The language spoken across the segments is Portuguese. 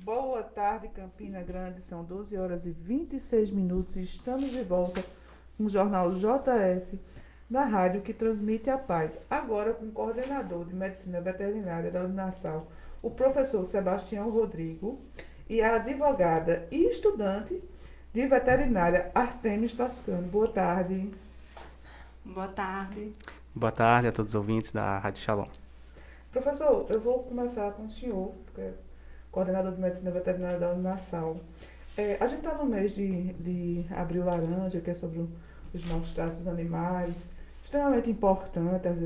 Boa tarde, Campina Grande. São 12 horas e 26 minutos e estamos de volta com o Jornal JS da rádio que transmite a paz. Agora com o coordenador de Medicina Veterinária da Uninasal, o professor Sebastião Rodrigo, e a advogada e estudante de veterinária Artemis Toscano. Boa tarde. Boa tarde. Boa tarde a todos os ouvintes da Rádio Shalom. Professor, eu vou começar com o senhor, porque é coordenador de Medicina Veterinária da Uninasal. A gente está no mês de abril laranja, que é sobre os maus tratos dos animais, extremamente importante, às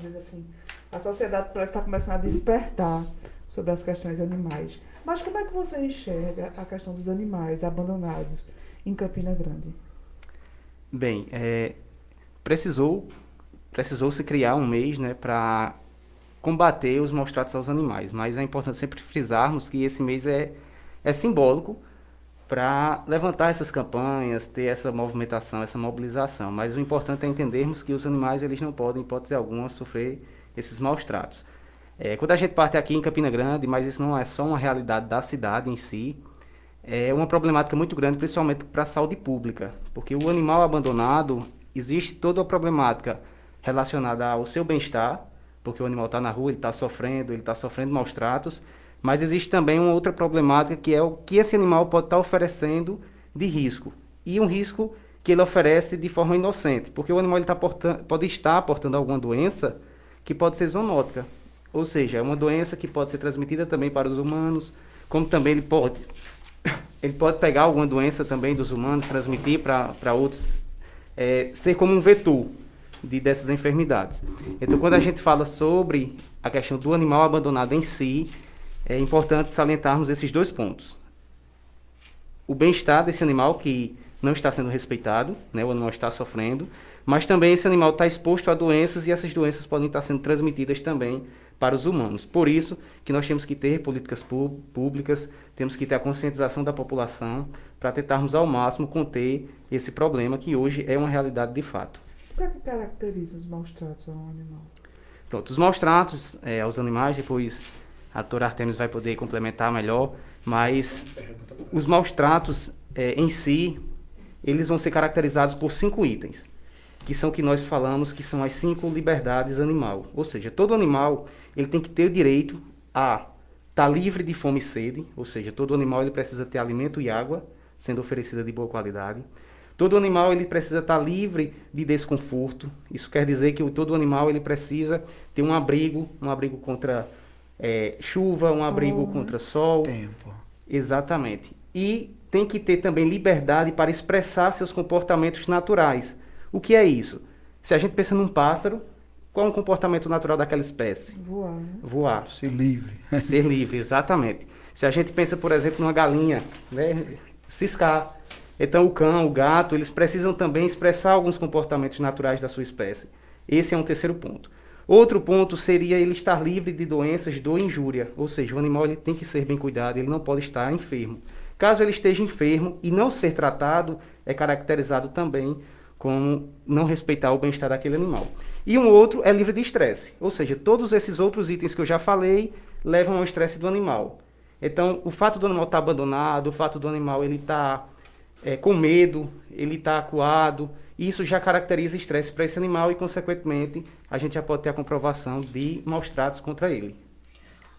vezes assim, a sociedade parece estar começando a despertar sobre as questões animais. Mas como é que você enxerga a questão dos animais abandonados em Campina Grande? Bem, precisou se criar um mês, né, para combater os maus tratos aos animais, mas é importante sempre frisarmos que esse mês é simbólico para levantar essas campanhas, ter essa movimentação, essa mobilização, mas o importante é entendermos que os animais eles não podem, em hipótese alguma, sofrer esses maus tratos. Quando a gente parte aqui em Campina Grande, mas isso não é só uma realidade da cidade em si, é uma problemática muito grande, principalmente para a saúde pública, porque o animal abandonado, existe toda a problemática relacionada ao seu bem-estar, porque o animal está na rua, ele está sofrendo maus tratos, mas existe também uma outra problemática que é o que esse animal pode estar oferecendo de risco, e um risco que ele oferece de forma inocente, porque o animal ele pode estar portando alguma doença que pode ser zoonótica, ou seja, é uma doença que pode ser transmitida também para os humanos, como também ele pode pegar alguma doença também dos humanos, transmitir para outros, ser como um vetor dessas enfermidades. Então, quando a gente fala sobre a questão do animal abandonado em si, é importante salientarmos esses dois pontos. O bem-estar desse animal que não está sendo respeitado, né, o animal está sofrendo, mas também esse animal está exposto a doenças e essas doenças podem estar sendo transmitidas também para os humanos. Por isso que nós temos que ter políticas públicas, temos que ter a conscientização da população para tentarmos ao máximo conter esse problema que hoje é uma realidade de fato. O que é que caracteriza os maus tratos ao animal? Pronto, os maus tratos aos animais, depois a doutora Artemis vai poder complementar melhor, mas os maus tratos em si, eles vão ser caracterizados por 5 itens, que são o que nós falamos que são as 5 liberdades animal. Ou seja, todo animal ele tem que ter o direito a estar livre de fome e sede, ou seja, todo animal ele precisa ter alimento e água sendo oferecida de boa qualidade. Todo animal ele precisa estar livre de desconforto. Isso quer dizer que todo animal ele precisa ter um abrigo contra chuva, um abrigo contra sol. Tempo. Exatamente. E tem que ter também liberdade para expressar seus comportamentos naturais. O que é isso? Se a gente pensa num pássaro, qual é o comportamento natural daquela espécie? Voar, né? Voar. Ser livre. Ser livre, exatamente. Se a gente pensa, por exemplo, numa galinha, né, ciscar. Então o cão, o gato, eles precisam também expressar alguns comportamentos naturais da sua espécie. Esse é um terceiro ponto. Outro ponto seria ele estar livre de doenças, dor e injúria. Ou seja, o animal ele tem que ser bem cuidado, ele não pode estar enfermo. Caso ele esteja enfermo e não ser tratado, é caracterizado também como não respeitar o bem-estar daquele animal. E um outro é livre de estresse. Ou seja, todos esses outros itens que eu já falei levam ao estresse do animal. Então, o fato do animal estar abandonado, o fato do animal ele estar com medo, ele está acuado, isso já caracteriza estresse para esse animal e, consequentemente, a gente já pode ter a comprovação de maus tratos contra ele.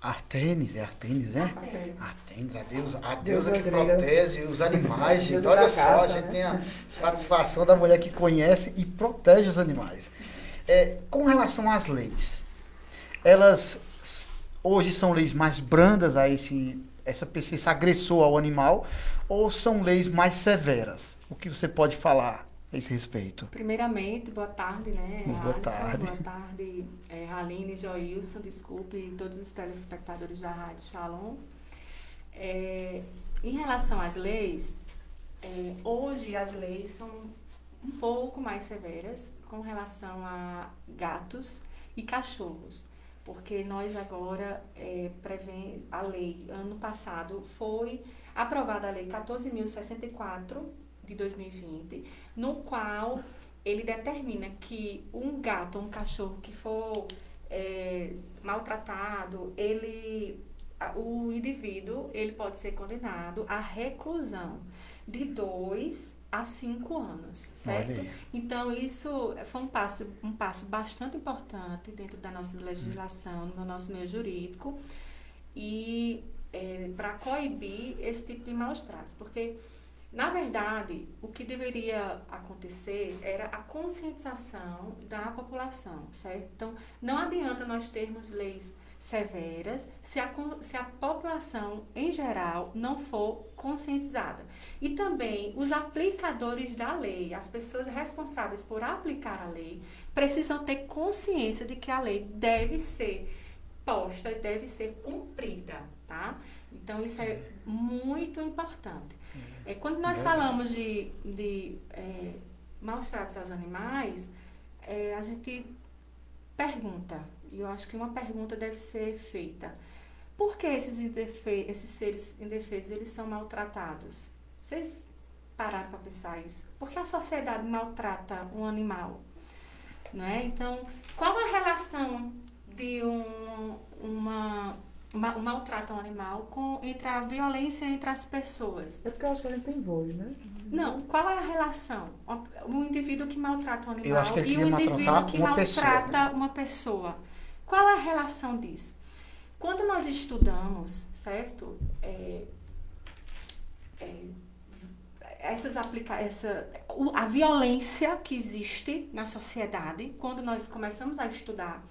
Artemis, Artemis, né? Artemis. Artemis, a Deus deusa que grega. protege os animais, gente. Deus Olha da só, caça, a gente né? tem a satisfação da mulher que conhece e protege os animais. Com relação às leis, elas hoje são leis mais brandas a esse agressor ao animal, ou são leis mais severas? O que você pode falar a esse respeito? Primeiramente, boa tarde, né? Boa Alisson, tarde. Boa tarde, Aline, Joilson, desculpe, todos os telespectadores da Rádio Shalom. Em relação às leis, hoje as leis são um pouco mais severas com relação a gatos e cachorros, porque nós agora prevê a lei, ano passado foi aprovada a lei 14.064 de 2020, no qual ele determina que um gato ou um cachorro que for maltratado, ele o indivíduo ele pode ser condenado à reclusão de 2 a 5 anos, certo? Olha aí. Então, isso foi um passo bastante importante dentro da nossa legislação, no nosso meio jurídico, e para coibir esse tipo de maus tratos, porque, na verdade, o que deveria acontecer era a conscientização da população, certo? Então, não adianta nós termos leis severas se a população, em geral, não for conscientizada. E também os aplicadores da lei, as pessoas responsáveis por aplicar a lei, precisam ter consciência de que a lei deve ser posta e deve ser cumprida, tá? Então, isso é muito importante. Quando nós falamos de maus tratos aos animais, a gente pergunta, e eu acho que uma pergunta deve ser feita: por que esses seres indefesos eles são maltratados? Vocês pararam para pensar isso? Por que a sociedade maltrata um animal? Não é? Então, qual a relação de um maltrato ao animal entre a violência entre as pessoas? É porque eu acho que a gente tem voz, né? Não, qual é a relação? O indivíduo que maltrata um Eu acho que animal ele e o queria indivíduo maltratar que uma pessoa, maltrata né? uma pessoa. Qual é a relação disso? Quando nós estudamos, certo? A violência que existe na sociedade, quando nós começamos a estudar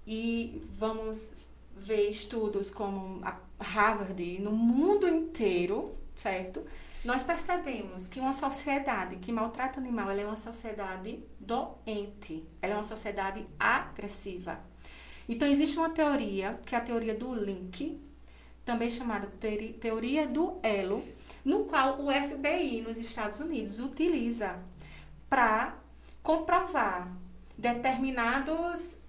e vamos ver estudos como a Harvard no mundo inteiro, certo? Nós percebemos que uma sociedade que maltrata o animal, ela é uma sociedade doente, ela é uma sociedade agressiva. Então, existe uma teoria, que é a teoria do link, também chamada teoria do elo, no qual o FBI nos Estados Unidos utiliza para comprovar determinados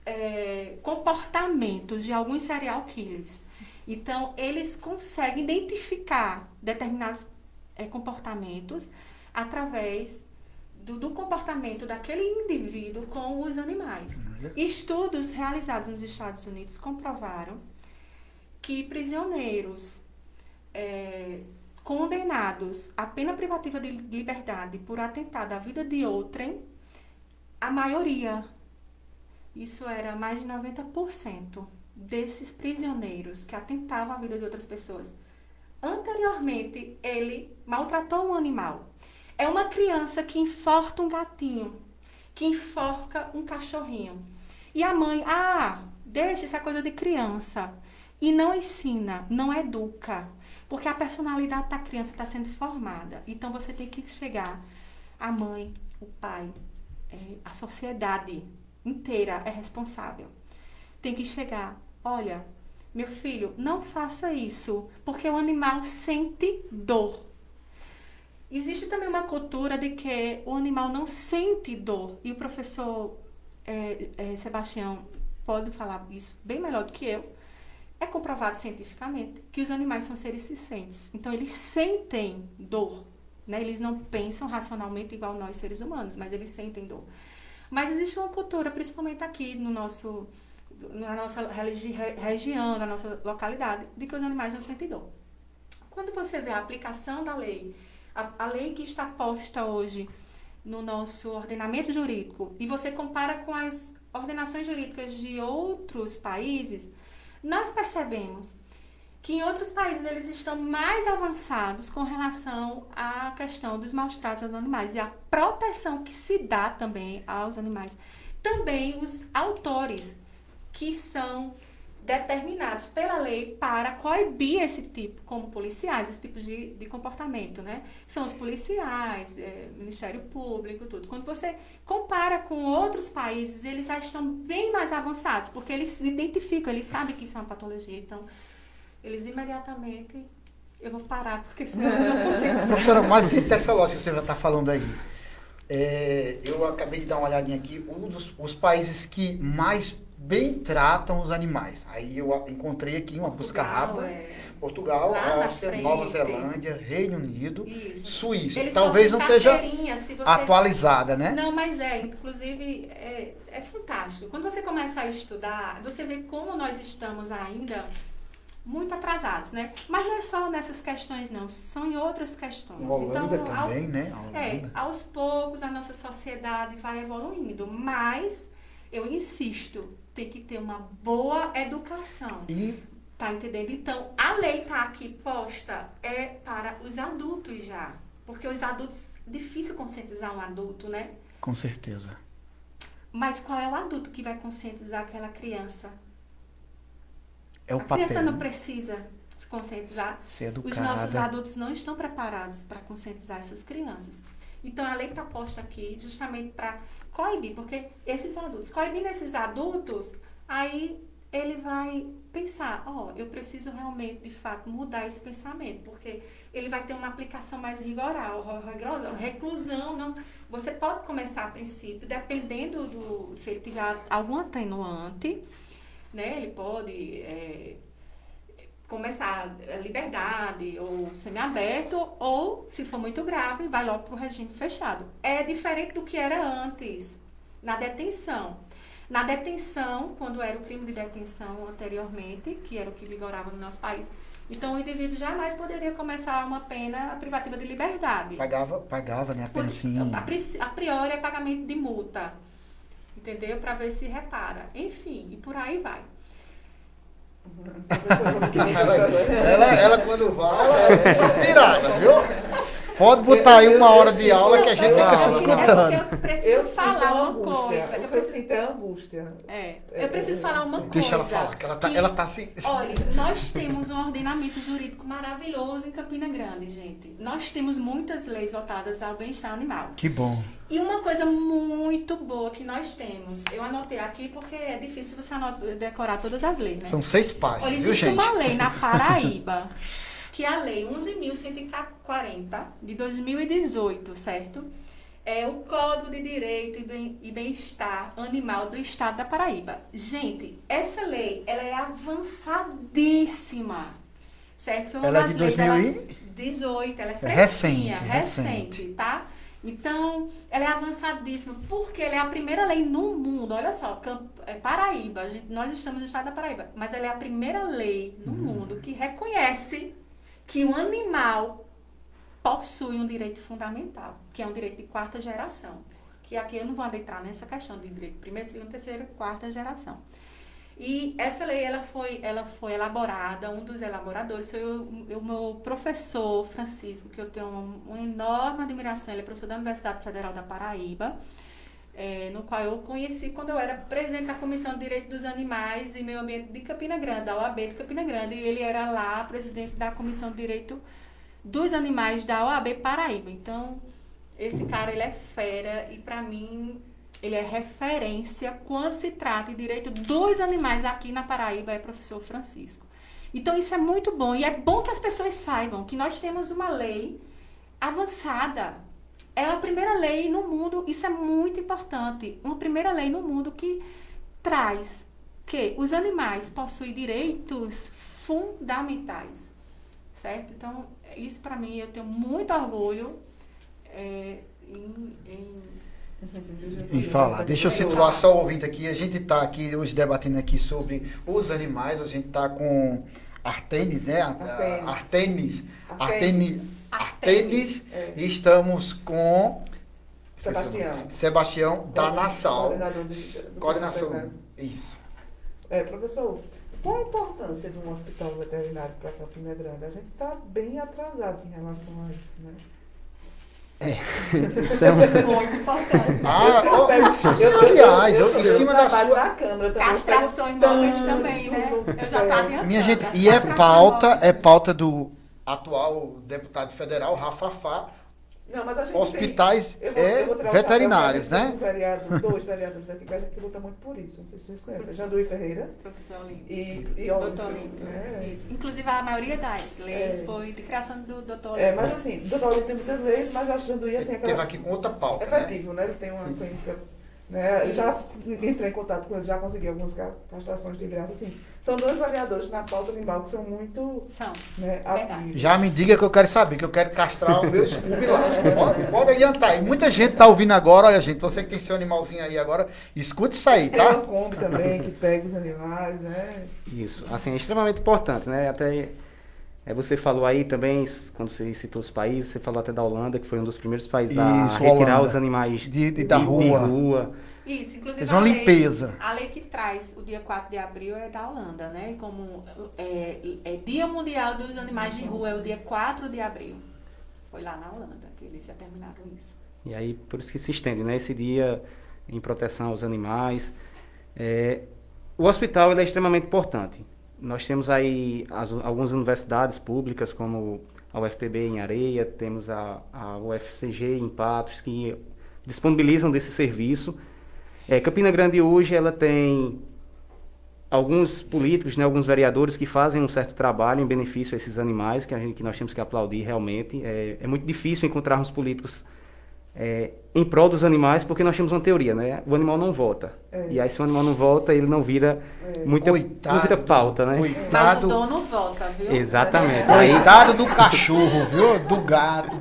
comportamentos de alguns serial killers. Então, eles conseguem identificar determinados comportamentos através do comportamento daquele indivíduo com os animais. Estudos realizados nos Estados Unidos comprovaram que prisioneiros condenados à pena privativa de liberdade por atentado à vida de outrem, a maioria, isso era mais de 90% desses prisioneiros que atentavam à vida de outras pessoas, anteriormente ele maltratou um animal. É uma criança que enforca um gatinho, que enforca um cachorrinho. E a mãe, deixa essa coisa de criança. E não ensina, não educa. Porque a personalidade da criança está sendo formada. Então você tem que chegar, a mãe, o pai, a sociedade inteira é responsável. Tem que chegar, olha, meu filho, não faça isso, porque o animal sente dor. Existe também uma cultura de que o animal não sente dor. E o professor Sebastião pode falar isso bem melhor do que eu. É comprovado cientificamente que os animais são seres sensíveis. Então, eles sentem dor. Né? Eles não pensam racionalmente igual nós, seres humanos, mas eles sentem dor. Mas existe uma cultura, principalmente aqui na nossa região, na nossa localidade, de que os animais não sentem dor. Quando você vê a aplicação da lei, a lei que está posta hoje no nosso ordenamento jurídico, e você compara com as ordenações jurídicas de outros países, nós percebemos que em outros países eles estão mais avançados com relação à questão dos maus tratos aos animais e a proteção que se dá também aos animais. Também os autores que são determinados pela lei para coibir esse tipo, como policiais, esse tipo de comportamento, né? São os policiais, Ministério Público, tudo. Quando você compara com outros países, eles já estão bem mais avançados, porque eles se identificam, eles sabem que isso é uma patologia, então eles imediatamente... Eu vou parar, porque senão eu não consigo... Professora, mais dessa lógica que você já está falando aí, eu acabei de dar uma olhadinha aqui, os países que mais bem tratam os animais. Aí eu encontrei aqui uma busca rápida. Portugal, Áustria, Nova Zelândia, Reino Unido, Isso. Suíça. Eles Talvez não esteja se você... atualizada, né? Não, mas inclusive é fantástico. Quando você começa a estudar, você vê como nós estamos ainda muito atrasados, né? Mas não é só nessas questões, não. São em outras questões. Holanda também, né? A Holanda. Aos poucos a nossa sociedade vai evoluindo. Mas, eu insisto, tem que ter uma boa educação. E Tá entendendo? Então, a lei tá aqui posta para os adultos já. Porque os adultos, difícil conscientizar um adulto, né? com certeza. Mas qual é o adulto que vai conscientizar aquela criança? É o A papel. criança não precisa se conscientizar. Ser Os educada. nossos adultos não estão preparados para conscientizar essas crianças. Então, a lei está posta aqui justamente para coibir, porque esses adultos, coibindo esses adultos, aí ele vai pensar, eu preciso realmente, de fato, mudar esse pensamento, porque ele vai ter uma aplicação mais rigorosa, reclusão, não. Você pode começar a princípio, dependendo se ele tiver algum atenuante, né, ele pode começar a liberdade ou semiaberto, ou, se for muito grave, vai logo para o regime fechado. É diferente do que era antes, na detenção. Na detenção, quando era o crime de detenção anteriormente, que era o que vigorava no nosso país, então o indivíduo jamais poderia começar uma pena privativa de liberdade. Pagava, né? A pena sim. A priori é pagamento de multa, entendeu? Para ver se repara. Enfim, e por aí vai. Ela quando vai, é inspirada, viu? Pode botar aí uma hora de aula que a gente fica se escutando. Eu preciso falar uma coisa. Eu preciso ter angústia. Eu preciso falar uma coisa. Deixa ela falar, que ela tá assim. Olha, nós temos um ordenamento jurídico maravilhoso em Campina Grande, gente. Nós temos muitas leis voltadas ao bem-estar animal. Que bom. E uma coisa muito boa que nós temos, eu anotei aqui porque é difícil você decorar todas as leis, né? São 6 páginas, Olha, viu, existe gente? uma lei na Paraíba, que é a Lei 11.140, de 2018, certo? É o Código de Direito e Bem-Estar Animal do Estado da Paraíba. Gente, essa lei, ela é avançadíssima, certo? Foi uma Ela é das de leis, 2018, ela é recente, fresquinha, recente, tá? Então, ela é avançadíssima, porque ela é a primeira lei no mundo, olha só, Paraíba, nós estamos no estado da Paraíba, mas ela é a primeira lei no mundo que reconhece que o animal possui um direito fundamental, que é um direito de quarta geração. Que aqui eu não vou adentrar nessa questão de direito de primeira, segunda, terceira e quarta geração. E essa lei, ela foi elaborada, um dos elaboradores foi o meu professor Francisco, que eu tenho uma enorme admiração, ele é professor da Universidade Federal da Paraíba, no qual eu conheci quando eu era presidente da Comissão de Direito dos Animais e Meio Ambiente de Campina Grande, da OAB de Campina Grande, e ele era lá presidente da Comissão de Direito dos Animais da OAB Paraíba. Então, esse cara, ele é fera e, para mim, ele é referência quando se trata de direito dos animais aqui na Paraíba, é professor Francisco. Então, isso é muito bom. E é bom que as pessoas saibam que nós temos uma lei avançada. É a primeira lei no mundo, isso é muito importante, uma primeira lei no mundo que traz que os animais possuem direitos fundamentais, certo? Então, isso para mim, eu tenho muito orgulho em falar. Deixa eu situar só o ouvinte aqui, a gente está aqui hoje debatendo aqui sobre os animais, a gente está com Artenis, né? Artenis. E estamos com Sebastião da Nassau. Coordenação. Isso. Professor, qual a importância de um hospital veterinário para Campina Grande? A gente está bem atrasado em relação a isso, né? Isso é muito importante. Aliás, em cima da sua... da Câmara também. Castrações móveis também, né? Eu já estou adiantando. Minha gente, As e é castrações pauta do atual deputado federal, Rafafá, Não, mas a gente hospitais eu vou trazer veterinários, a gente né? tem dois vereadores aqui que a gente luta muito por isso. Não sei se vocês conhecem. Janduí Ferreira Professor Olímpio. e Doutor Olímpio. Isso. Inclusive, a maioria das leis foi de criação do doutor Olímpio. Mas assim, o doutor Olímpio tem muitas leis, mas acho que Janduí, assim, Teve aqui com outra pauta, efetivo, né? Ele tem uma clínica Né? Eu já Isso. entrei em contato com eles, já consegui algumas castrações de graça. Assim, são dois variadores na pauta animal que são muito, São. né, Verdade. ativos. Já me diga que eu quero saber, que eu quero castrar o meu Scooby lá. Pode adiantar. E muita gente tá ouvindo agora, olha gente, você que tem seu animalzinho aí agora, escute isso aí, Tem uma tá? Kombi também que pega os animais, né? Isso, assim, é extremamente importante, né? Até você falou aí também, quando você citou os países, você falou até da Holanda, que foi um dos primeiros países a Isso, retirar Holanda. os animais Da rua. rua. Isso, inclusive Fez uma limpeza. a lei que traz o dia 4 de abril é da Holanda, né? Como é Dia Mundial dos Animais de Rua, é o dia 4 de abril. Foi lá na Holanda que eles já terminaram isso. E aí, por isso que se estende, né? Esse dia em proteção aos animais. O hospital ele é extremamente importante. Nós temos aí algumas universidades públicas, como a UFPB em Areia, temos a UFCG em Patos, que disponibilizam desse serviço. Campina Grande hoje ela tem alguns políticos, né, alguns vereadores que fazem um certo trabalho em benefício a esses animais, que nós temos que aplaudir realmente. É muito difícil encontrarmos políticos em prol dos animais, porque nós temos uma teoria, né? O animal não vota. E aí se o animal não vota, ele não vira não vira pauta, né? Mas o Coitado, dono vota, viu? Exatamente. Aí, coitado do cachorro, viu? Do gato,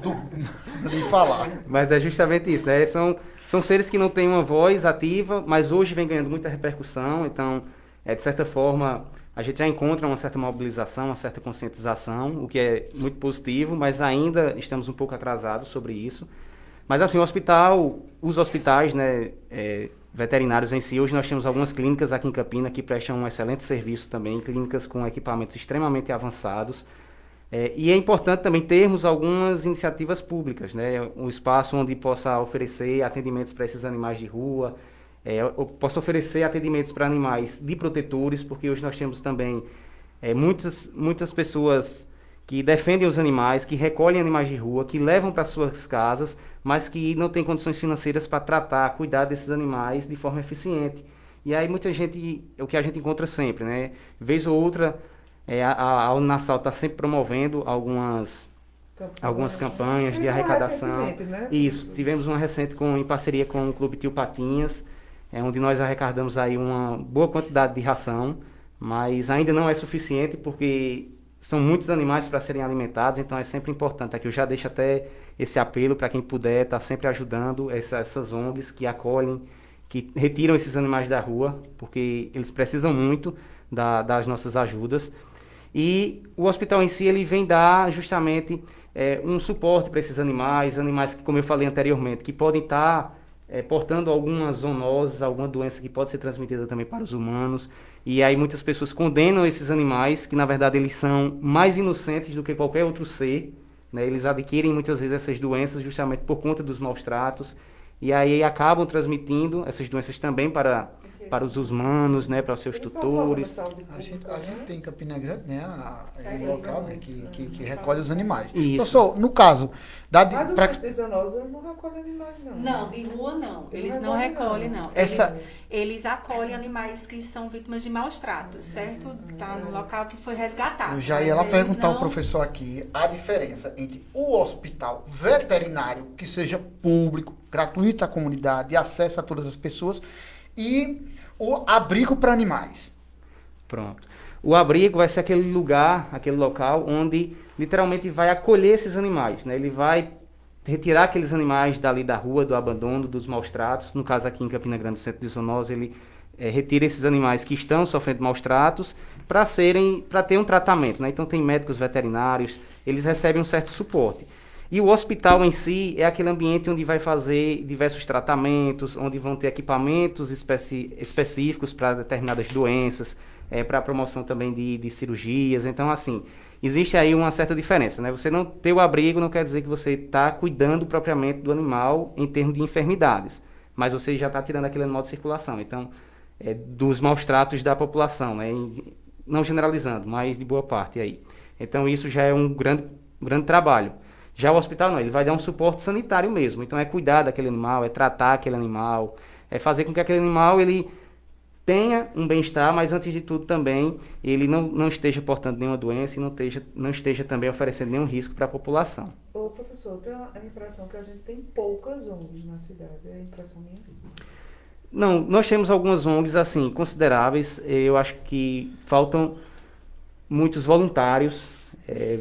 nem falar. mas é justamente isso, né? São seres que não têm uma voz ativa, mas hoje vem ganhando muita repercussão, então, de certa forma, a gente já encontra uma certa mobilização, uma certa conscientização, o que é muito positivo, mas ainda estamos um pouco atrasados sobre isso. Mas assim, os hospitais, né, veterinários em si, hoje nós temos algumas clínicas aqui em Campina que prestam um excelente serviço também, clínicas com equipamentos extremamente avançados. E é importante também termos algumas iniciativas públicas, né, um espaço onde possa oferecer atendimentos para esses animais de rua, ou possa oferecer atendimentos para animais de protetores, porque hoje nós temos também muitas pessoas que defendem os animais, que recolhem animais de rua, que levam para suas casas, mas que não têm condições financeiras para tratar, cuidar desses animais de forma eficiente. E aí muita gente, é o que a gente encontra sempre, né? Vez ou outra, a Unassal está sempre promovendo algumas campanhas de arrecadação. Né? Isso, tivemos uma recente em parceria com o Clube Tio Patinhas, onde nós arrecadamos aí uma boa quantidade de ração, mas ainda não é suficiente porque são muitos animais para serem alimentados, então é sempre importante. Aqui eu já deixo até esse apelo para quem puder estar sempre ajudando essas ONGs que acolhem, que retiram esses animais da rua, porque eles precisam muito das nossas ajudas. E o hospital em si ele vem dar justamente um suporte para esses animais que, como eu falei anteriormente, que podem estar portando algumas zoonoses, alguma doença que pode ser transmitida também para os humanos. E aí muitas pessoas condenam esses animais, que na verdade eles são mais inocentes do que qualquer outro ser, né? Eles adquirem muitas vezes essas doenças justamente por conta dos maus tratos. E aí acabam transmitindo essas doenças também para os humanos, né? Para os seus tutores. A gente tem em Campina Grande, né? Um local, né, que recolhe os animais. Isso. Professor, no caso, Mas os artesanos não recolhem animais, não. Não, de rua não. Eles não recolhem, recolhem, não. Essa- Eles acolhem animais que são vítimas de maus tratos, certo? Tá no local que foi resgatado. Eu já ia mas lá eles perguntar ao não- professor aqui a diferença entre o hospital veterinário, que seja público, gratuito à comunidade, de acesso a todas as pessoas, e o abrigo para animais. Pronto. O abrigo vai ser aquele lugar, aquele local onde literalmente vai acolher esses animais, né? Ele vai retirar aqueles animais dali da rua, do abandono, dos maus tratos. No caso aqui em Campina Grande, no centro de zoonose, ele retira esses animais que estão sofrendo maus tratos para ter um tratamento, né? Então tem médicos veterinários, eles recebem um certo suporte. E o hospital em si é aquele ambiente onde vai fazer diversos tratamentos, onde vão ter equipamentos específicos para determinadas doenças, para a promoção também de cirurgias. Então, assim, existe aí uma certa diferença, né? Você não ter o abrigo não quer dizer que você está cuidando propriamente do animal em termos de enfermidades, mas você já está tirando aquele animal de circulação. Então, dos maus tratos da população, né? Não generalizando, mas de boa parte aí. Então, isso já é um grande trabalho. Já o hospital não, ele vai dar um suporte sanitário mesmo. Então é cuidar daquele animal, é tratar aquele animal, é fazer com que aquele animal ele tenha um bem-estar, mas antes de tudo também ele não esteja portando nenhuma doença e não esteja também oferecendo nenhum risco para a população. Ô, professor, tem a impressão que a gente tem poucas ONGs na cidade. É a impressão minha? Não, nós temos algumas ONGs assim consideráveis. Eu acho que faltam muitos voluntários.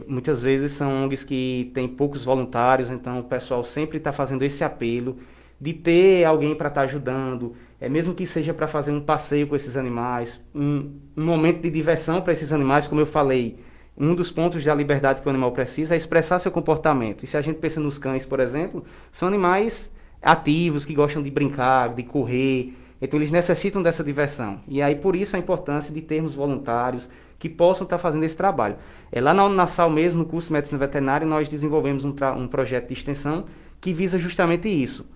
Muitas vezes são ONGs que têm poucos voluntários, então o pessoal sempre está fazendo esse apelo de ter alguém para estar ajudando, mesmo que seja para fazer um passeio com esses animais, um momento de diversão para esses animais, como eu falei. Um dos pontos da liberdade que o animal precisa é expressar seu comportamento. E se a gente pensa nos cães, por exemplo, são animais ativos, que gostam de brincar, de correr. Então eles necessitam dessa diversão. E aí por isso a importância de termos voluntários que possam estar fazendo esse trabalho. Lá na Unassal mesmo, no curso de Medicina Veterinária, nós desenvolvemos um projeto de extensão que visa justamente isso.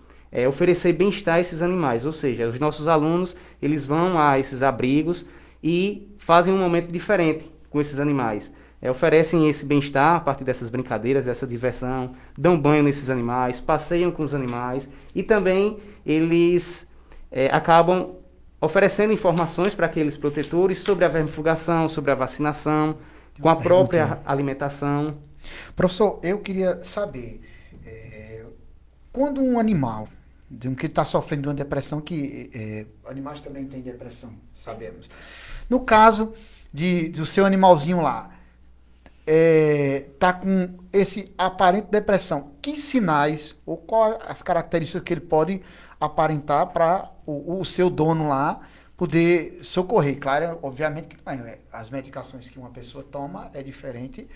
Oferecer bem-estar a esses animais. Ou seja, os nossos alunos, eles vão a esses abrigos e fazem um momento diferente com esses animais. Oferecem esse bem-estar a partir dessas brincadeiras, dessa diversão, dão banho nesses animais, passeiam com os animais e também eles acabam oferecendo informações para aqueles protetores sobre a vermifugação, sobre a vacinação, com a própria alimentação. Professor, eu queria saber, quando um animal, que está sofrendo de uma depressão, que animais também têm depressão, sabemos. No caso do seu animalzinho lá, tá com esse aparente depressão, que sinais ou quais as características que ele pode aparentar para o seu dono lá poder socorrer? Claro, obviamente que as medicações que uma pessoa toma é diferente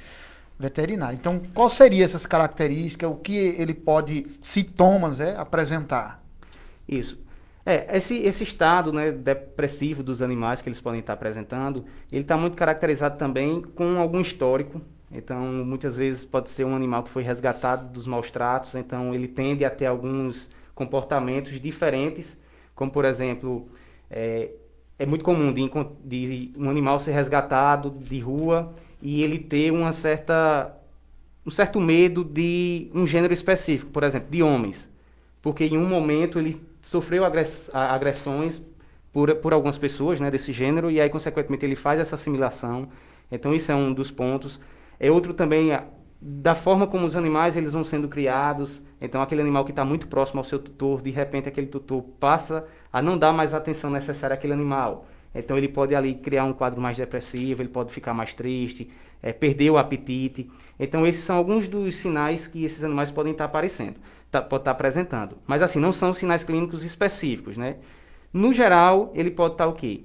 veterinário. Então, qual seriam essas características, o que ele pode, sintomas, apresentar? Isso. Esse estado, né, depressivo dos animais que eles podem estar apresentando, ele está muito caracterizado também com algum histórico. Então, muitas vezes pode ser um animal que foi resgatado dos maus tratos, então ele tende a ter alguns comportamentos diferentes, como por exemplo, é muito comum de um animal ser resgatado de rua e ele ter um certo medo de um gênero específico, por exemplo, de homens, porque em um momento ele sofreu agressões por algumas pessoas, né, desse gênero, e aí, consequentemente, ele faz essa assimilação. Então, isso é um dos pontos. Outro também, da forma como os animais eles vão sendo criados. Então, aquele animal que está muito próximo ao seu tutor, de repente, aquele tutor passa a não dar mais a atenção necessária àquele animal. Então, ele pode ali criar um quadro mais depressivo, ele pode ficar mais triste, perder o apetite. Então, esses são alguns dos sinais que esses animais podem estar aparecendo. Pode estar apresentando. Mas assim, não são sinais clínicos específicos, né? No geral, ele pode estar o quê?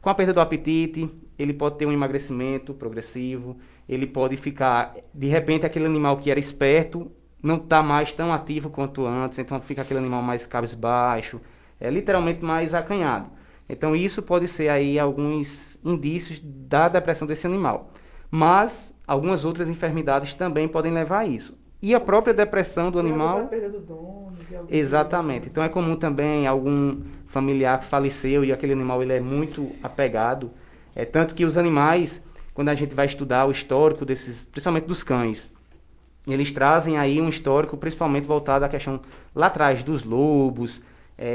Com a perda do apetite, ele pode ter um emagrecimento progressivo, ele pode ficar, de repente, aquele animal que era esperto, não está mais tão ativo quanto antes, então fica aquele animal mais cabisbaixo, literalmente mais acanhado. Então isso pode ser aí alguns indícios da depressão desse animal. Mas algumas outras enfermidades também podem levar a isso. E a própria depressão do animal... A perda do dono, de alguém. Exatamente. Então é comum também algum familiar que faleceu e aquele animal ele é muito apegado. Tanto que os animais, quando a gente vai estudar o histórico desses, principalmente dos cães, eles trazem aí um histórico principalmente voltado à questão lá atrás dos lobos,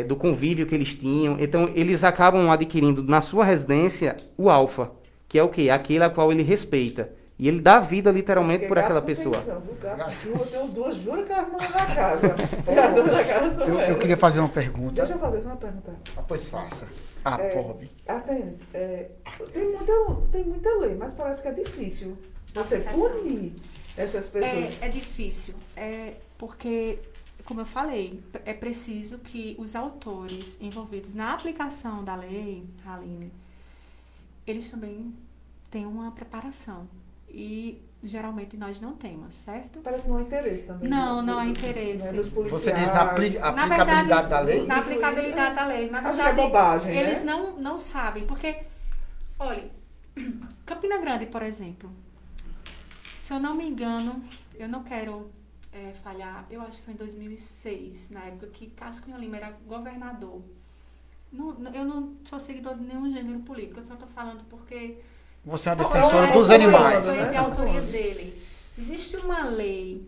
do convívio que eles tinham. Então eles acabam adquirindo na sua residência o alfa, que é o quê? Aquele a qual ele respeita. E ele dá vida literalmente por aquela pessoa. Eu tenho duas, juro que elas mandam na casa. Eu queria fazer uma pergunta. Deixa eu fazer só uma pergunta. Pois faça. Pobre. Artemis, tem muita lei, mas parece que é difícil você punir essas pessoas. É difícil, porque, como eu falei, é preciso que os autores envolvidos na aplicação da lei, Aline, eles também tenham uma preparação. E geralmente nós não temos, certo? Parece que não há interesse também. Não há interesse. Você diz na aplicabilidade da lei? Na aplicabilidade da lei. Na verdade, acho que é bobagem, eles né? não sabem, porque, olha, Campina Grande, por exemplo, se eu não me engano, eu não quero falhar, eu acho que foi em 2006, na época que Cássio Cunha Lima era governador. Eu não sou seguidor de nenhum gênero político, eu só estou falando porque... Você é uma defensora dos animais. Foi a autoria dele. Existe uma lei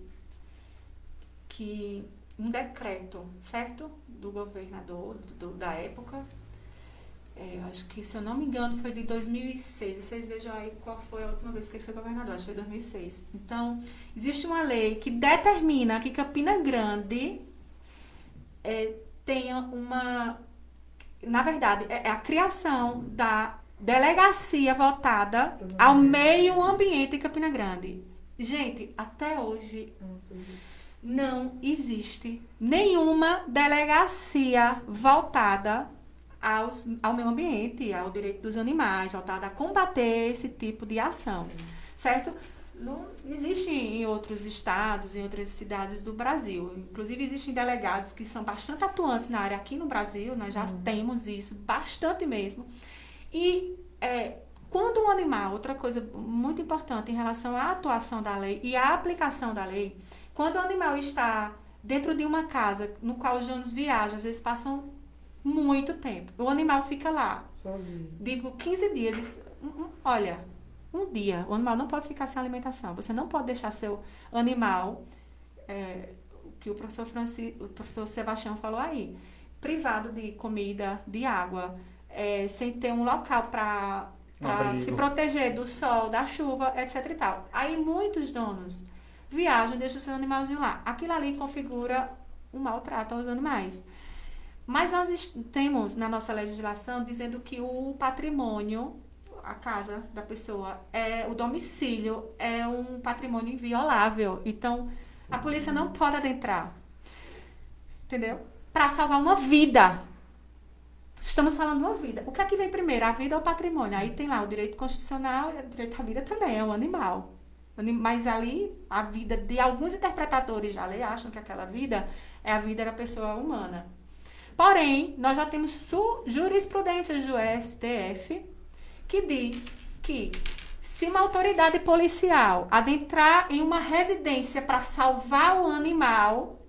um decreto, certo? Do governador da época. Acho que, se eu não me engano, foi de 2006. Vocês vejam aí qual foi a última vez que ele foi governador. Acho que foi 2006. Então, existe uma lei que determina que Campina Grande tenha na verdade, é a criação da delegacia voltada ao meio ambiente em Campina Grande. Gente, até hoje não existe nenhuma delegacia voltada ao meio ambiente, ao direito dos animais, voltada a combater esse tipo de ação, certo? Não existe em outros estados, em outras cidades do Brasil. Inclusive, existem delegados que são bastante atuantes na área aqui no Brasil, nós já temos isso, bastante mesmo. E quando um animal, outra coisa muito importante em relação à atuação da lei e à aplicação da lei, quando o animal está dentro de uma casa no qual os donos viajam, às vezes passam muito tempo, o animal fica lá, Sozinho. digo 15 dias, olha, um dia, o animal não pode ficar sem alimentação, você não pode deixar seu animal, que o professor Sebastião falou aí, privado de comida, de água, sem ter um local para se proteger do sol, da chuva, etc e tal. Aí muitos donos viajam e deixam o seu animalzinho lá. Aquilo ali configura um maltrato aos animais. Mas nós temos na nossa legislação dizendo que o patrimônio, a casa da pessoa, o domicílio é um patrimônio inviolável. Então, a polícia não pode adentrar. Entendeu? Para salvar uma vida. Estamos falando de uma vida. O que é que vem primeiro? A vida ou o patrimônio? Aí tem lá o direito constitucional e o direito à vida também, é um animal. Mas ali, a vida de alguns interpretadores da lei acham que aquela vida é a vida da pessoa humana. Porém, nós já temos jurisprudências do STF que diz que se uma autoridade policial adentrar em uma residência para salvar o animal,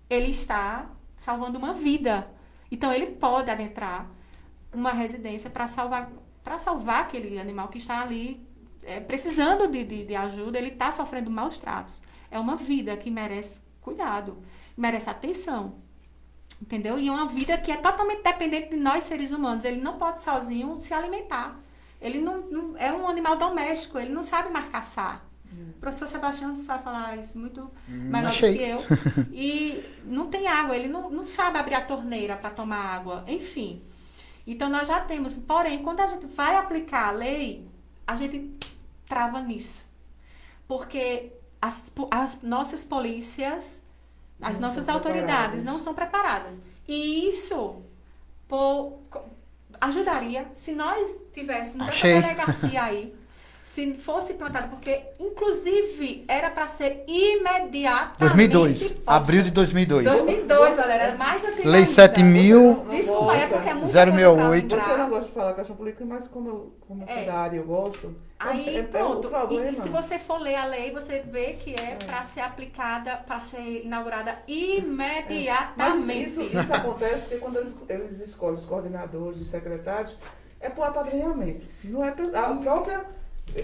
ele está salvando uma vida. Então, ele pode adentrar uma residência para salvar aquele animal que está ali precisando de ajuda, ele está sofrendo maus tratos. É uma vida que merece cuidado, merece atenção. Entendeu? E é uma vida que é totalmente dependente de nós, seres humanos. Ele não pode sozinho se alimentar. Ele não é um animal doméstico, ele não sabe mais caçar. O professor Sebastião sabe falar isso muito melhor do que eu. E não tem água, ele não sabe abrir a torneira para tomar água. Enfim. Então, nós já temos. Porém, quando a gente vai aplicar a lei, a gente trava nisso. Porque as nossas polícias, as nossas autoridades não são preparadas. E isso ajudaria se nós tivéssemos essa delegacia aí, se fosse implantada, porque, inclusive, era para ser imediatamente 2002, posta. abril de 2002. 2002, galera, era mais antiga Lei ainda. 7.000. Desculpa, é porque é muita 068. coisa pra Você não lembrar. gosta de falar questão política, mas como sou da área eu gosto. Aí, pronto. O problema. E se você for ler a lei, você vê que é para ser aplicada, para ser inaugurada imediatamente. Mas isso acontece porque quando eles escolhem os coordenadores, os secretários, é por apadrinhamento. Não é a própria.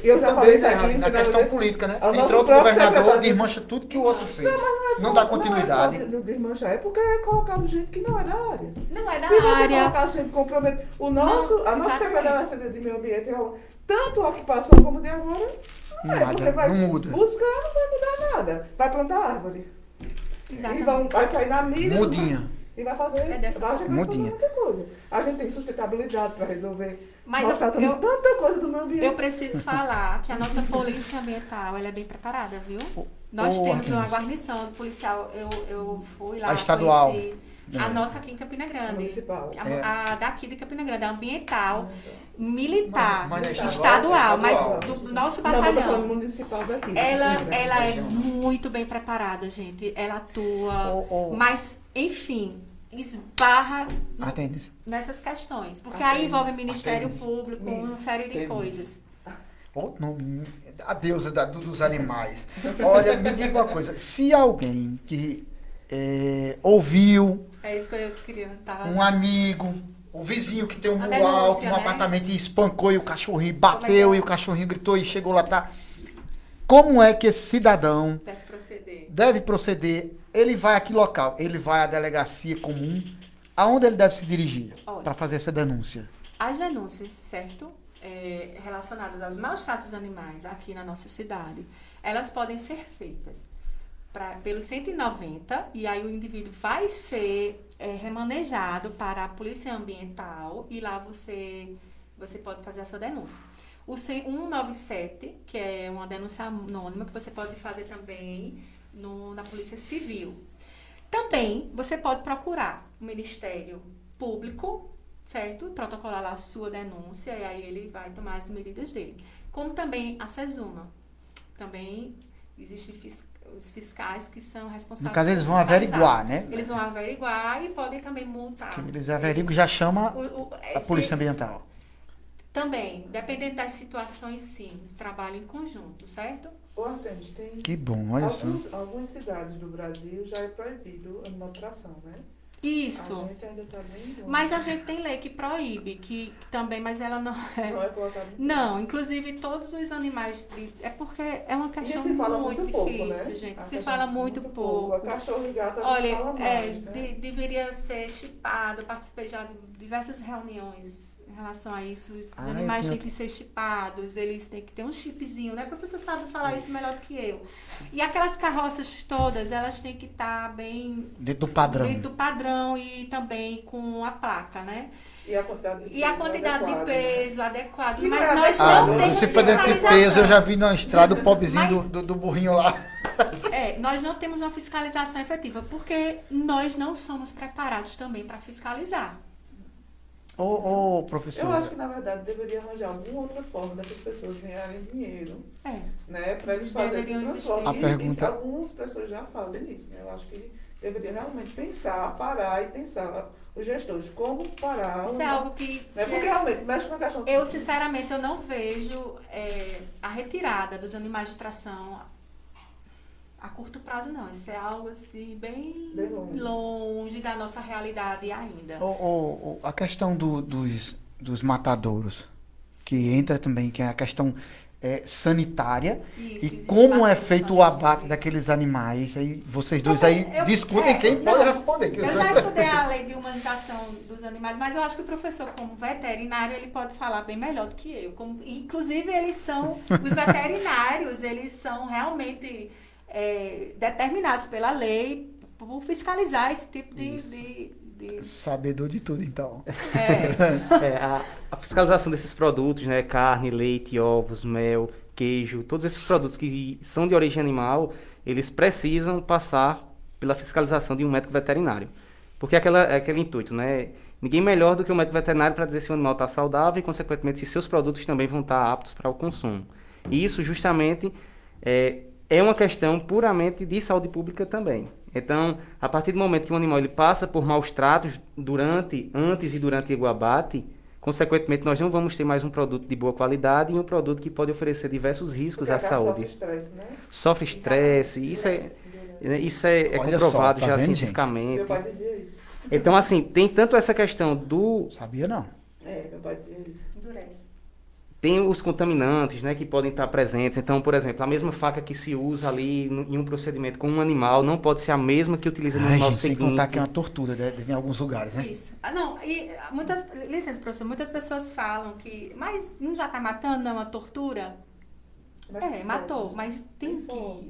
Eu já falei isso aqui. Na questão política, né? o nosso Entra outro próprio governador, secretário- desmancha tudo que o outro fez. Não Não dá continuidade. Não é só desmanchar, é porque é colocar gente que não é da área. Não é da Se você área. colocar gente comprometida, a nossa exatamente. Secretaria de Meio Ambiente, tanto a ocupação como de agora, Nada, você vai não muda. buscar, não vai mudar nada. Vai plantar árvore. Exatamente. Vai sair na mídia. Mudinha. E vai fazer, dessa vai fazer Mudinha. muita coisa. A gente tem sustentabilidade para resolver. Mas Mostrar também tanta coisa do meio ambiente. eu preciso falar que a nossa polícia ambiental, ela é bem preparada, viu? Nós Ô, temos uma Artemis. guarnição policial, eu fui lá, A estadual. conheci a nossa aqui em Campina Grande. Municipal. A daqui de Campina Grande, a ambiental, militar, Mas é estadual, mas estadual. do nosso Não, eu tô falando batalhão. municipal daqui. Ela é região. muito bem preparada, gente. Ela atua, Ô, ô. mas, enfim, esbarra Artemis. nessas questões. Porque aí envolve Ministério Artemis. Público, uma série de Artemis. coisas. Outro nome, a deusa dos animais. Olha, me diga uma coisa. Se alguém que ouviu É isso que eu queria. um amigo, o vizinho que tem um A muro alto, denúncia, um né? apartamento e espancou e o cachorrinho bateu Como é que é? e o cachorrinho gritou e chegou lá pra... Como é que esse cidadão Deve proceder. deve proceder? Ele vai a que local? Ele vai à delegacia comum? Aonde ele deve se dirigir Olha. para fazer essa denúncia? As denúncias, certo? Relacionadas aos maus tratos animais aqui na nossa cidade, elas podem ser feitas pelos 190, e aí o indivíduo vai ser remanejado para a Polícia Ambiental, e lá você pode fazer a sua denúncia. O 197, que é uma denúncia anônima, que você pode fazer também na Polícia Civil. Também você pode procurar o Ministério Público, certo? Protocolar lá a sua denúncia, e aí ele vai tomar as medidas dele. Como também a SESUMA. Também existem os fiscais que são responsáveis. No caso, eles por vão fiscalizar. averiguar, né? Eles vão averiguar e podem também multar. Que eles averiguam e já chama a Polícia Eles- Ambiental. Também, dependendo das situações, sim, trabalho em conjunto, certo? Ô, Artemis, tem Que bom, olha só. algumas cidades do Brasil já é proibido a animatração, né? Isso. A gente ainda está bem longe. Mas a gente tem lei que proíbe, que também, mas ela não é. Não é colocado em Não, inclusive todos os animais. É porque é uma questão se fala muito pouco, difícil, né? gente. A Se questão fala muito pouco. A cachorro e gato a gente Olha, fala mais, né? deveria ser chipado. Eu participei já de diversas reuniões em relação a isso. Os Ah, animais eu têm que ser chipados, eles têm que ter um chipzinho, né? O professor sabe falar isso melhor do que eu. E aquelas carroças todas, elas têm que estar bem Dentro do padrão. dentro do padrão e também com a placa, né? E a quantidade de E a quantidade de adequada, peso adequado. Que Mas não é nós adequado. não temos se for dentro de fiscalização. peso, eu já vi na estrada o pobrezinho Mas- do burrinho lá. Nós não temos uma fiscalização efetiva, porque nós não somos preparados também para fiscalizar. Ô, professor. Eu acho que, na verdade, deveria arranjar alguma outra forma dessas pessoas ganharem dinheiro, né? Para eles fazerem Deveriam esse existir. transporte. A pergunta- E algumas pessoas já fazem isso, né? Eu acho que deveria realmente parar e pensar, os gestores, como parar. Isso é algo que, Né? que Porque realmente mexe com a questão. eu, sinceramente, eu não vejo a retirada dos animais de tração a curto prazo, não. Isso é algo assim bem Bem longe. longe da nossa realidade ainda. A questão dos matadouros, que entra também, que é a questão sanitária, Isso, e existe como é bastante feito o isso. abate daqueles animais. Aí vocês dois aí Eu- discutem quem não, pode responder. que Eu os já dois- estudei a lei de humanização dos animais, mas eu acho que o professor, como veterinário, ele pode falar bem melhor do que eu. Inclusive, os veterinários, eles são realmente determinados pela lei por fiscalizar esse tipo de Sabedor de tudo, então. A fiscalização desses produtos, né, carne, leite, ovos, mel, queijo, todos esses produtos que são de origem animal, eles precisam passar pela fiscalização de um médico veterinário. Porque é aquele intuito, né? Ninguém melhor do que o médico veterinário para dizer se o animal está saudável e, consequentemente, se seus produtos também vão estar aptos para o consumo. E isso, justamente, é uma questão puramente de saúde pública também. Então, a partir do momento que um animal ele passa por maus tratos antes e durante o abate, consequentemente nós não vamos ter mais um produto de boa qualidade e um produto que pode oferecer diversos riscos Porque à a carne saúde. Sofre estresse, né? Sofre estresse, isso é Olha comprovado só, tá já vendo, cientificamente. Meu pai dizia isso. Então, assim, tem tanto essa questão Sabia não. Meu pai dizia isso. endurece. Tem os contaminantes, né, que podem estar presentes. Então, por exemplo, a mesma faca que se usa ali em um procedimento com um animal não pode ser a mesma que utiliza no Ai, animal gente, sem seguinte. contar que é uma tortura em alguns lugares, né? Isso. Licença, professor, muitas pessoas falam que, mas não já está matando, não é uma tortura? Mas tem Matou, formas. mas formas.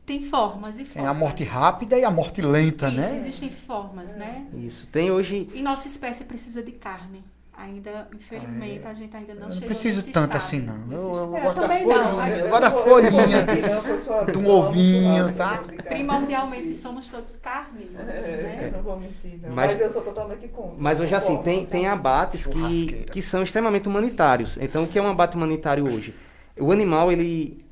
tem formas e É formas. a morte rápida e a morte lenta, Isso, né? existem formas, né? Isso. Tem hoje... E nossa espécie precisa de carne. Ainda, infelizmente, a gente ainda não Eu não chegou preciso nesse tanto estado, assim, não. nesse Eu estado. gosto da também não. folhinha. mas Eu gosto da folhinha, de um ovinho, tá? primordialmente somos todos carnívoros, né? Não vou mentir, não. Mas- Mas eu sou totalmente contra. Mas hoje, assim, tem abates Churrasqueira. que são extremamente humanitários. Então, o que é um abate humanitário hoje? O animal, ele...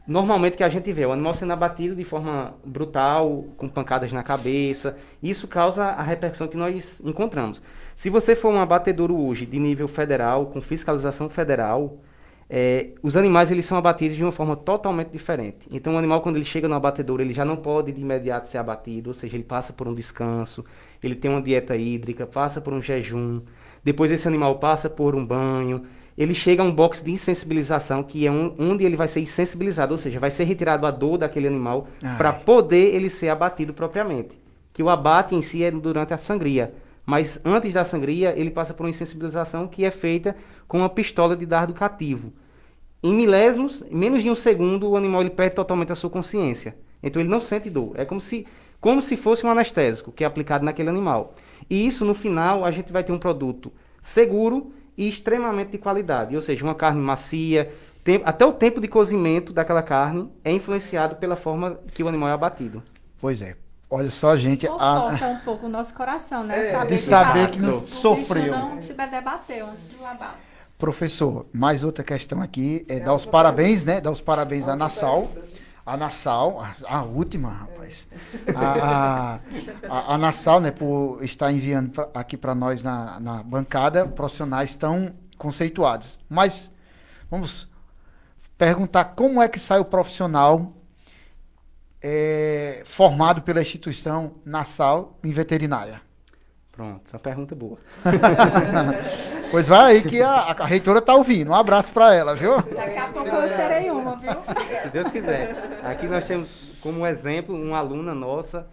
Normalmente, o que a gente vê, é o animal sendo abatido de forma brutal, com pancadas na cabeça. Isso causa a repercussão que nós encontramos. Se você for um abatedouro hoje, de nível federal, com fiscalização federal, os animais eles são abatidos de uma forma totalmente diferente. Então, o animal, quando ele chega no abatedouro, ele já não pode de imediato ser abatido, ou seja, ele passa por um descanso, ele tem uma dieta hídrica, passa por um jejum, depois esse animal passa por um banho, ele chega a um box de insensibilização, que é onde ele vai ser insensibilizado, ou seja, vai ser retirado a dor daquele animal para poder ele ser abatido propriamente. Que o abate em si é durante a sangria, mas antes da sangria ele passa por uma insensibilização que é feita com uma pistola de dardo cativo. em milésimos, em menos de um segundo, o animal ele perde totalmente a sua consciência. Então ele não sente dor. É como se fosse um anestésico que é aplicado naquele animal. E isso, no final, a gente vai ter um produto seguro e extremamente de qualidade. Ou seja, uma carne macia, até o tempo de cozimento daquela carne é influenciado pela forma que o animal é abatido. Pois é. Olha só, gente. Conforta um pouco o nosso coração, né? De saber que o não bicho sofreu. não se debateu antes do abate. Professor, mais outra questão aqui é dar os parabéns, né? Dar os parabéns à Nassau. A Nassau, a última, rapaz. A Nassau, né, por estar enviando aqui para nós na bancada profissionais tão conceituados. Mas vamos perguntar como é que sai o profissional formado pela instituição Nassau em veterinária. Pronto, essa pergunta é boa. Pois vai aí que a reitora tá ouvindo. Um abraço para ela, viu? Daqui a pouco eu serei uma, viu? Se Deus quiser. Aqui nós temos como exemplo uma aluna nossa,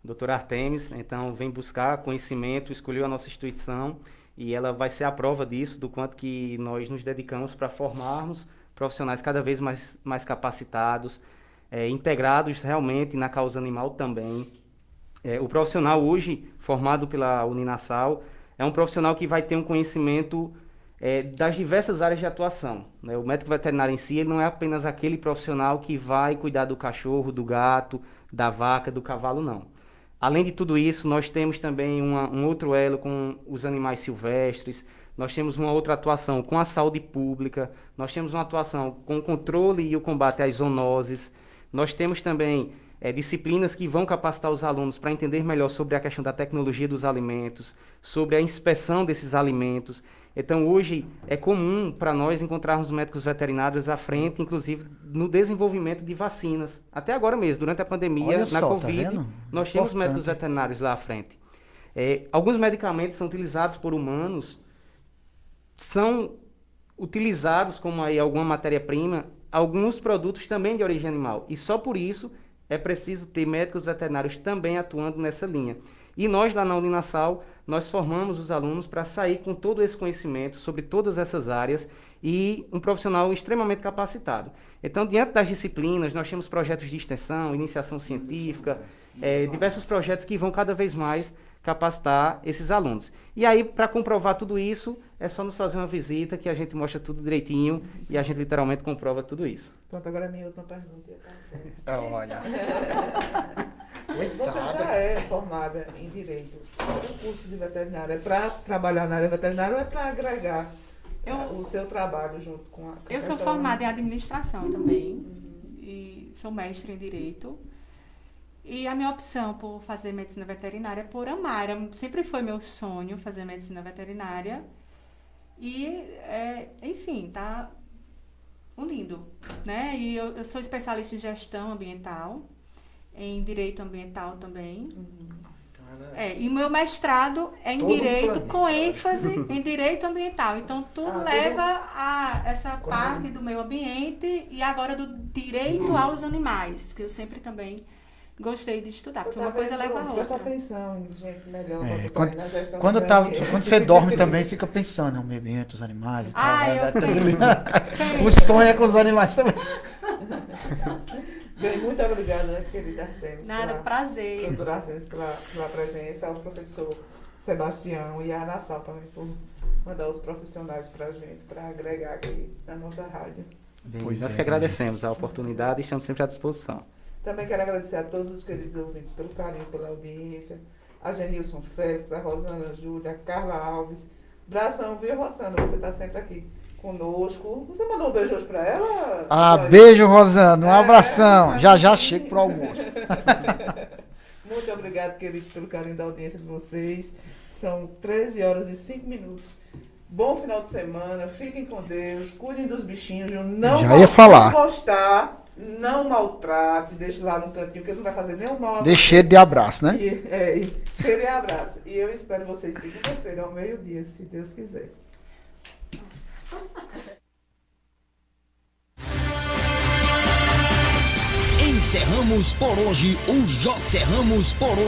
doutora Artemis, então vem buscar conhecimento, escolheu a nossa instituição e ela vai ser a prova disso, do quanto que nós nos dedicamos para formarmos profissionais cada vez mais capacitados, integrados realmente na causa animal também. O profissional hoje, formado pela Uninassal, é um profissional que vai ter um conhecimento das diversas áreas de atuação, né? O médico veterinário em si, ele não é apenas aquele profissional que vai cuidar do cachorro, do gato, da vaca, do cavalo, não. Além de tudo isso, nós temos também um outro elo com os animais silvestres, nós temos uma outra atuação com a saúde pública, nós temos uma atuação com o controle e o combate às zoonoses, nós temos também disciplinas que vão capacitar os alunos para entender melhor sobre a questão da tecnologia dos alimentos, sobre a inspeção desses alimentos. Então, hoje, é comum para nós encontrarmos médicos veterinários à frente, inclusive no desenvolvimento de vacinas. Até agora mesmo, durante a pandemia, Olha só, Covid, tá vendo? nós temos médicos veterinários lá à frente. Alguns medicamentos são utilizados por humanos, são utilizados como aí alguma matéria-prima, alguns produtos também de origem animal. E só por isso é preciso ter médicos veterinários também atuando nessa linha. E nós, lá na Uninassal, nós formamos os alunos para sair com todo esse conhecimento sobre todas essas áreas e um profissional extremamente capacitado. Então, diante das disciplinas, nós temos projetos de extensão, iniciação científica, diversos projetos que vão cada vez mais capacitar esses alunos. E aí, para comprovar tudo isso, é só nos fazer uma visita que a gente mostra tudo direitinho e a gente literalmente comprova tudo isso. Pronto, agora a minha última pergunta. Olha. Você já é formada em Direito. O curso de veterinária é para trabalhar na área veterinária ou é para agregar o seu trabalho junto com a Eu sou formada em Administração também e sou mestre em Direito. E a minha opção por fazer medicina veterinária é por amar. Sempre foi meu sonho fazer medicina veterinária. E, enfim, tá unindo, né? E eu sou especialista em gestão ambiental, em direito ambiental também. E meu mestrado é em Todo direito, planeta. com ênfase em direito ambiental. Então, tudo leva a essa parte do meio ambiente e agora do direito aos animais, que eu sempre também gostei de estudar, porque uma coisa leva a Presta outra. atenção, gente, melhor. Quando você dorme também, fica pensando no meio ambiente, os animais e tal. Ah, eu penso. O sonho é com os animais também. Bem, muito obrigada, né, querida Artemis. Nada, prazer. Doutora Artemis pela presença, ao professor Sebastião e a Nassau também por mandar os profissionais para a gente, para agregar aqui na nossa rádio. Nós que agradecemos a oportunidade e estamos sempre à disposição. Também quero agradecer a todos os queridos ouvintes pelo carinho, pela audiência. A Genilson Félix, a Rosana Júlia, a Carla Alves. Bração, viu, Rosana? Você está sempre aqui conosco. Você mandou um beijo hoje para ela? Beijo, Rosana. Um abração. Já chego pro almoço. Muito obrigado, queridos, pelo carinho da audiência de vocês. São 13 horas e 5 minutos. Bom final de semana. Fiquem com Deus. Cuidem dos bichinhos. Não Já ia falar. Gostar. Não maltrate, deixe lá no cantinho, que ele não vai fazer nenhum mal. Deixei de abraço, né? Cheiro de abraço. E eu espero vocês segunda-feira, ao meio-dia, se Deus quiser. Encerramos por hoje o Encerramos por hoje.